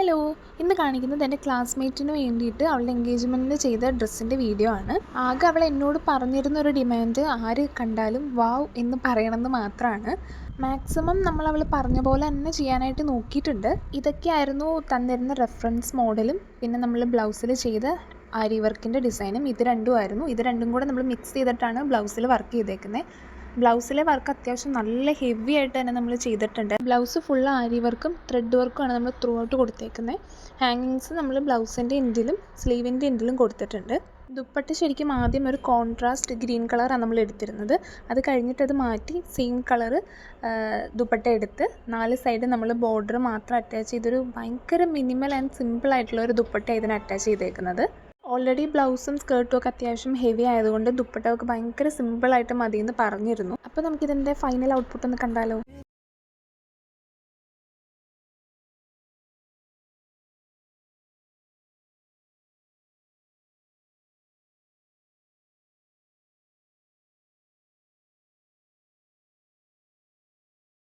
Hello, ഇന്ന് കാണിക്കുന്നത് എൻ്റെ ക്ലാസ്മേറ്റിന് വേണ്ടിയിട്ട് അവളുടെ എൻഗേജ്മെൻറ്റിന് ചെയ്ത ഡ്രസ്സിൻ്റെ വീഡിയോ ആണ്. ആകെ അവൾ എന്നോട് പറഞ്ഞിരുന്നൊരു ഡിമാൻഡ് ആര് കണ്ടാലും വാവ് എന്ന് പറയണമെന്ന് മാത്രമാണ്. മാക്സിമം അവൾ പറഞ്ഞ പോലെ തന്നെ ചെയ്യാനായിട്ട് നോക്കിയിട്ടുണ്ട്. ഇതൊക്കെയായിരുന്നു തന്നിരുന്ന റെഫറൻസ് മോഡലും പിന്നെ നമ്മൾ ബ്ലൗസിൽ ചെയ്ത ആരി വർക്കിൻ്റെ ഡിസൈനും. ഇത് രണ്ടും കൂടെ നമ്മൾ മിക്സ് ചെയ്തിട്ടാണ് ബ്ലൗസിൽ വർക്ക് ചെയ്തേക്കുന്നത്. ബ്ലൗസിലെ വർക്ക് അത്യാവശ്യം നല്ല ഹെവി ആയിട്ട് തന്നെ നമ്മൾ ചെയ്തിട്ടുണ്ട്. ബ്ലൗസ് ഫുൾ ആരി വർക്കും ത്രെഡ് വർക്കുമാണ് നമ്മൾ ത്രൂ ഔട്ട് കൊടുത്തേക്കുന്നത്. ഹാങ്ങിങ്സ് നമ്മൾ ബ്ലൗസിൻ്റെ എൻഡിലും സ്ലീവിൻ്റെ എൻഡിലും കൊടുത്തിട്ടുണ്ട്. ദുപ്പട്ട ശരിക്കും ആദ്യം ഒരു കോൺട്രാസ്റ്റ് ഗ്രീൻ കളറാണ് നമ്മൾ എടുത്തിരുന്നത്. അത് കഴിഞ്ഞിട്ട് അത് മാറ്റി സെയിം കളറ് ദുപ്പട്ട എടുത്ത് 4 സൈഡ് നമ്മൾ ബോർഡർ മാത്രം അറ്റാച്ച് ചെയ്തൊരു ഭയങ്കര മിനിമൽ ആൻഡ് സിമ്പിൾ ആയിട്ടുള്ള ഒരു ദുപ്പട്ട ഇതിന് അറ്റാച്ച് ചെയ്തേക്കുന്നത്. ഓൾറെഡി ബ്ലൗസും സ്കേർട്ടും ഒക്കെ അത്യാവശ്യം ഹെവി ആയതുകൊണ്ട് ദുപ്പട്ട ഒക്കെ ഭയങ്കര സിമ്പിളായിട്ട് മതിയെന്ന് പറഞ്ഞിരുന്നു. അപ്പോൾ നമുക്കിതിൻ്റെ ഫൈനൽ ഔട്ട്പുട്ട് ഒന്ന് കണ്ടാലോ.